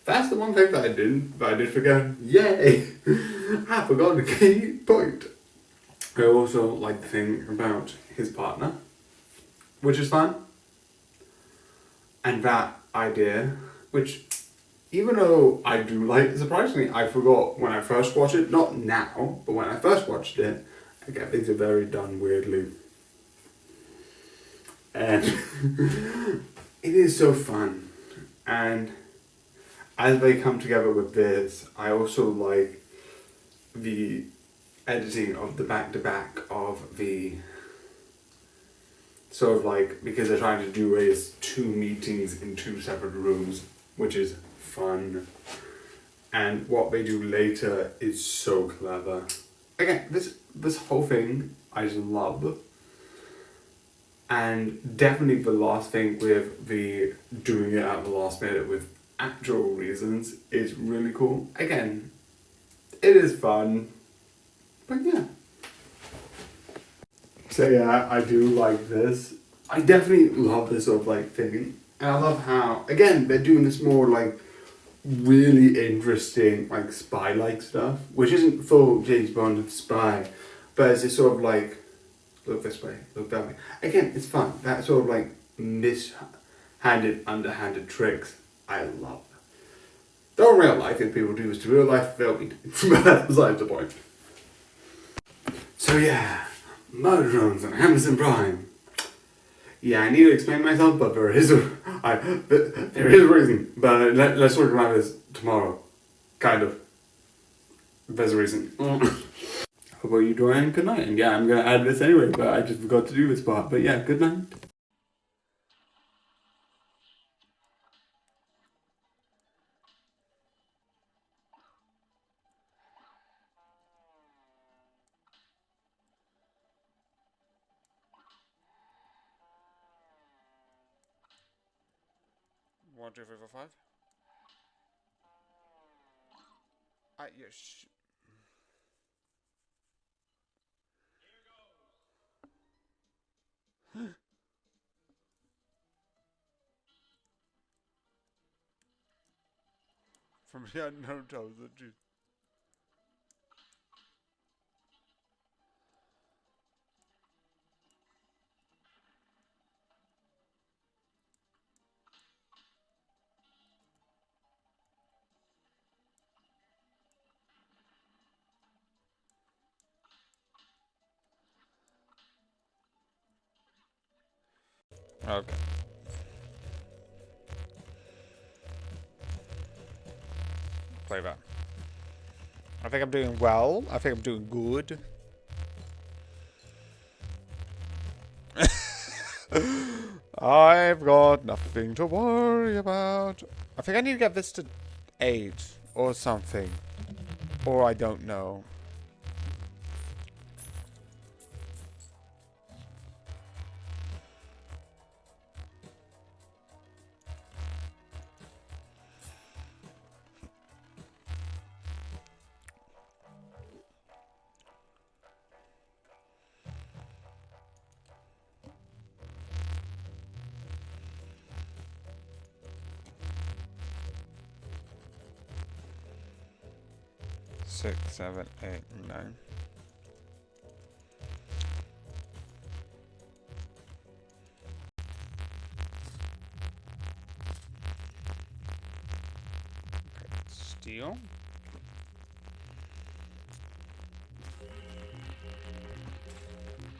That's the one thing that I did forget. Yay! I forgot the key point. I also like the thing about his partner, which is fun. And that idea, which, even though I do like it, surprisingly, I forgot when I first watched it, not now, but when I first watched it, again, things are very done weirdly. And it is so fun. And as they come together with this, I also like the editing of the back-to-back of the sort of like, because they're trying to do is 2 meetings in 2 separate rooms, which is fun. And what they do later is so clever. Again, this whole thing I just love. And definitely the last thing with the doing it at the last minute with actual reasons is really cool. Again, it is fun, but yeah. So yeah, I do like this. I definitely love this sort of like thing. And I love how, again, they're doing this more like really interesting like spy-like stuff, which isn't full James Bond spy, but it's this sort of like, look this way, look that way. Again, it's fun. That sort of like mishanded, underhanded tricks, I love. Though in real life, if people do this to real life, they'll be but that's beside the point. So yeah, Murder Drones and Amazon Prime. Yeah, I need to explain myself, but there is a reason. But let's talk about this tomorrow. Kind of. There's a reason. How about you, Dorian? Good night. And yeah, I'm gonna add this anyway, but I just forgot to do this part. But yeah, good night. One, two, three, four, five. Yes. From the unknown tells the truth. Okay. Play that. I think I'm doing well. I think I'm doing good. I've got nothing to worry about. I think I need to get this to 8 or something. Or I don't know. Six, 7, 8, 9. Steel.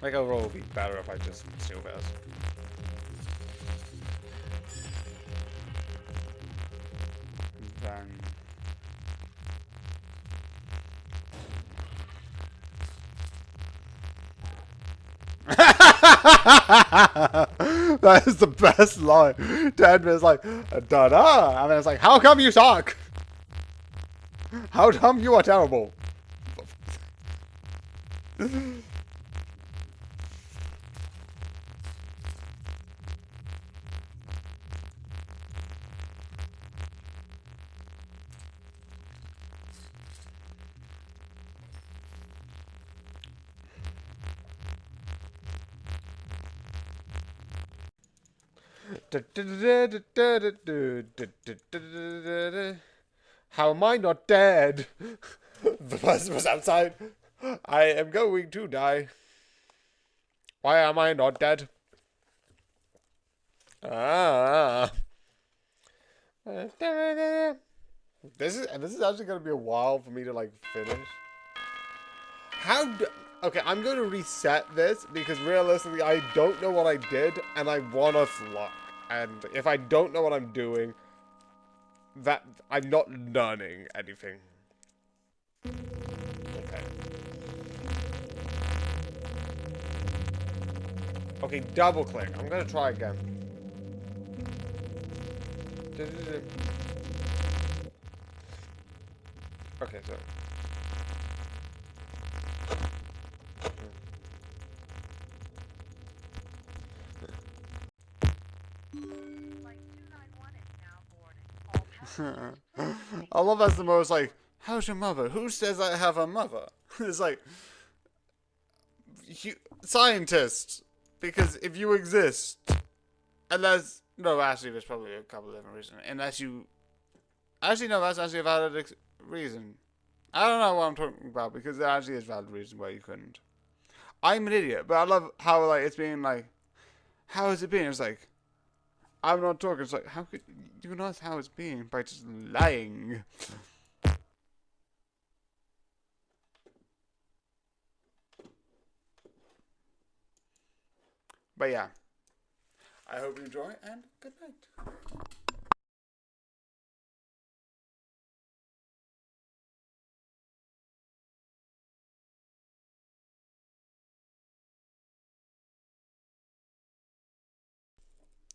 Like overall would be better if I just steal those. Then that is the best line. Dad was like, da da, and then it's like, how come you suck? How come you are terrible? How am I not dead? The person was outside. I am going to die. Why am I not dead? Ah. This is actually gonna be a while for me to like finish. Okay, I'm going to reset this because realistically I don't know what I did and I want us luck. And if I don't know what I'm doing, that I'm not learning anything. Okay. Okay, double click. I'm gonna try again. Okay, so. Flight 291 is now boarding. All passengers, please proceed I love that's the most like, how's your mother? Who says I have a mother? It's like, scientists. Because if you exist, unless, no, actually, there's probably a couple of different reasons. Unless you, actually, no, that's actually a valid reason. I don't know what I'm talking about because there actually is a valid reason why you couldn't. I'm an idiot, but I love how, like, it's being like, how has it been? It's like, I'm not talking. It's like, how could you know how it's been by just lying? But yeah, I hope you enjoy and good night.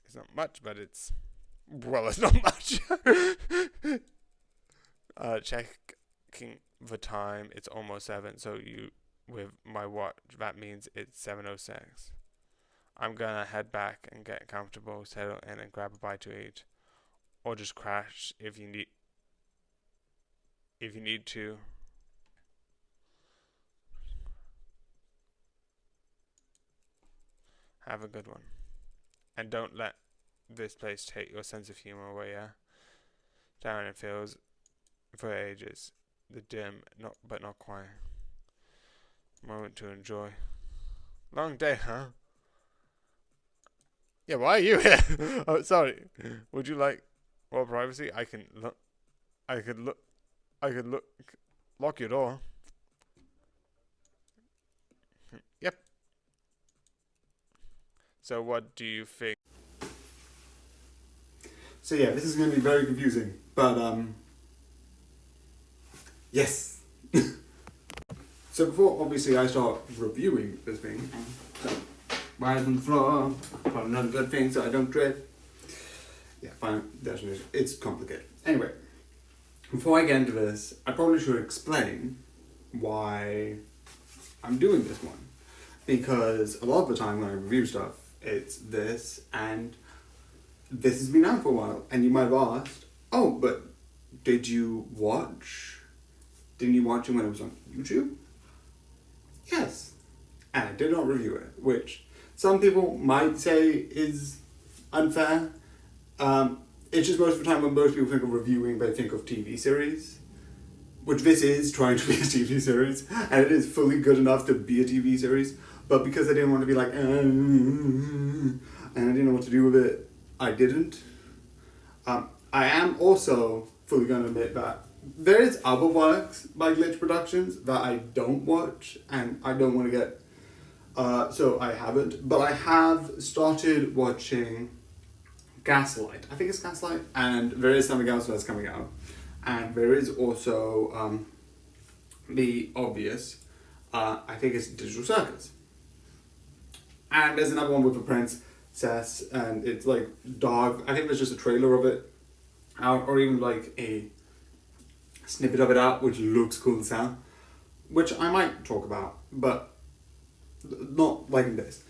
It's not much, but it's, well, it's not much. Checking the time. It's almost 7. So you, with my watch, that means it's 7:06. I'm gonna head back and get comfortable, settle in, and grab a bite to eat, or just crash if you need. If you need to. Have a good one, and don't let this place take your sense of humor away. Yeah, down it feels for ages. The dim, but not quite. Moment to enjoy. Long day, huh? Yeah, why are you here? Oh, sorry. Would you like more privacy? I can look. I could look. I could look. Lock your door. Yep. So, what do you think? So yeah, this is going to be very confusing, but yes. So before obviously I start reviewing this thing, so rise on the floor, put another good thing so I don't trip. Yeah, fine, definition. It's complicated. Anyway, before I get into this, I probably should explain why I'm doing this one. Because a lot of the time when I review stuff, it's this, and this has been out for a while, and you might have asked, oh, but didn't you watch it when it was on YouTube? Yes. And I did not review it, which some people might say is unfair. It's just most of the time when most people think of reviewing, they think of TV series, which this is trying to be a TV series, and it is fully good enough to be a TV series, but because I didn't want to be like, and I didn't know what to do with it, I didn't. I am also fully going to admit that there is other works by Glitch Productions that I don't watch, and I don't want to get, so I haven't, but I have started watching Gaslight. I think it's Gaslight, and there is something else that's coming out, and there is also the obvious, I think it's Digital Circus, and there's another one with a princess, and it's like dark. I think there's just a trailer of it out, or even like a snippet of it out, which looks cool as hell, which I might talk about, but not like this.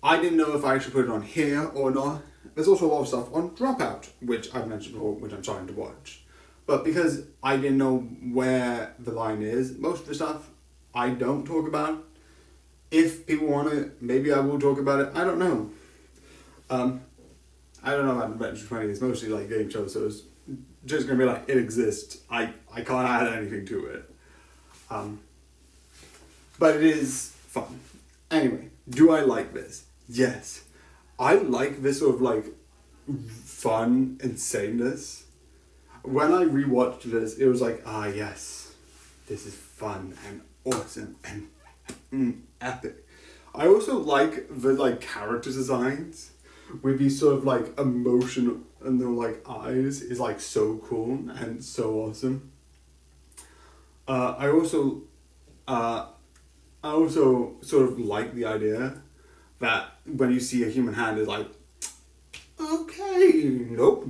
I didn't know if I should put it on here or not. There's also a lot of stuff on Dropout, which I've mentioned before, which I'm trying to watch. But because I didn't know where the line is, most of the stuff I don't talk about. If people want it, maybe I will talk about it. I don't know. I don't know about Adventure 20. It's mostly like game shows, so it's just going to be like, it exists. I can't add anything to it. But it is fun. Anyway, do I like this? Yes. I like this sort of like fun insaneness. When I rewatched this, it was like, yes, this is fun and awesome and epic. I also like the like character designs with these sort of like emotional and their like eyes is like so cool and so awesome. I also sort of like the idea that when you see a human hand, it's like, okay, nope.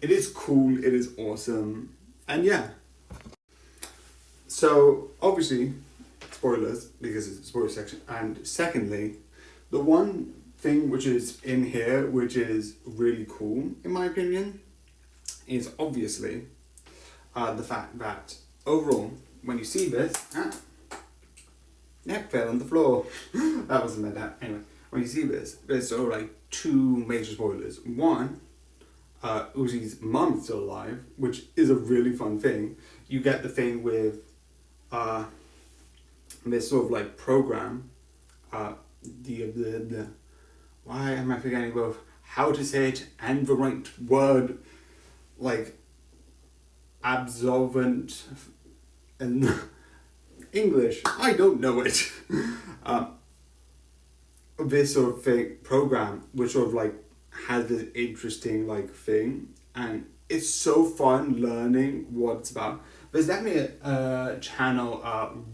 It is cool, it is awesome, and yeah. So, obviously, spoilers, because it's a spoiler section, and secondly, the one thing which is in here, which is really cool, in my opinion, is obviously the fact that, overall, when you see this, neck fell on the floor. That wasn't meant to happen. Anyway, when you see this, there's sort of like two major spoilers. One, Uzi's mum is still alive, which is a really fun thing. You get the thing with this sort of like program, why am I forgetting both how to say it and the right word, like absolvent and English, I don't know it. This sort of thing, program, which sort of like has this interesting like thing, and it's so fun learning what it's about. There's definitely a channel,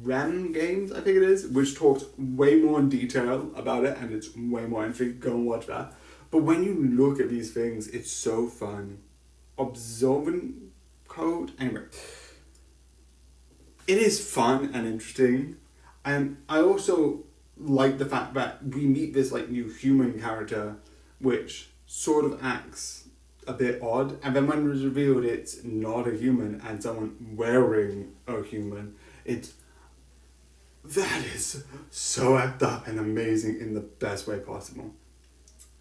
REM Games, I think it is, which talks way more in detail about it, and it's way more interesting. Go and watch that. But when you look at these things, it's so fun. Observant code, anyway. It is fun and interesting, and I also like the fact that we meet this like new human character, which sort of acts a bit odd, and then when it's revealed it's not a human and someone wearing a human, that is so amped up and amazing in the best way possible.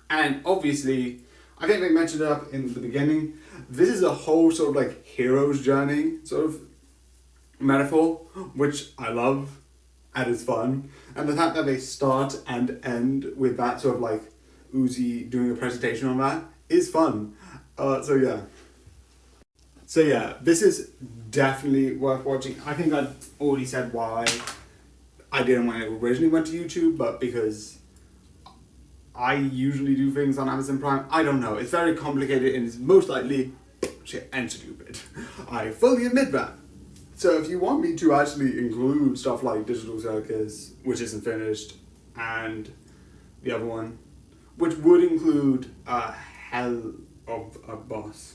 And obviously, I think they mentioned it up in the beginning, this is a whole sort of like hero's journey sort of metaphor, which I love and is fun, and the fact that they start and end with that sort of like Uzi doing a presentation on that is fun. So yeah, this is definitely worth watching. I think I've already said why I didn't when it originally went to YouTube, but because I usually do things on Amazon Prime. I don't know. It's very complicated and it's most likely shit and stupid. I fully admit that. So if you want me to actually include stuff like Digital Circus, which isn't finished, and the other one, which would include Hell of a Boss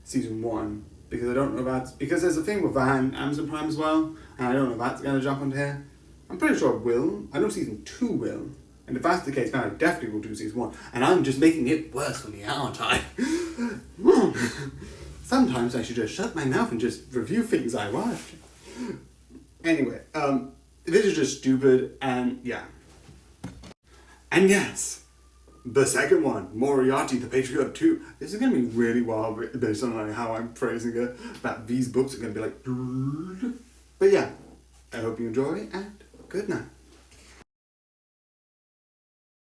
season 1, because I don't know that's because there's a thing with that and Amazon Prime as well, and I don't know if that's gonna jump onto here. I'm pretty sure it will. I know season 2 will. And if that's the case, then I definitely will do season 1. And I'm just making it worse for me, aren't I? Sometimes I should just shut my mouth and just review things I watch. Anyway, this is just stupid, and yeah. And yes, the second one, Moriarty, the Patriot 2. This is going to be really wild based on like how I'm phrasing it, that these books are going to be like... But yeah, I hope you enjoy, and good night.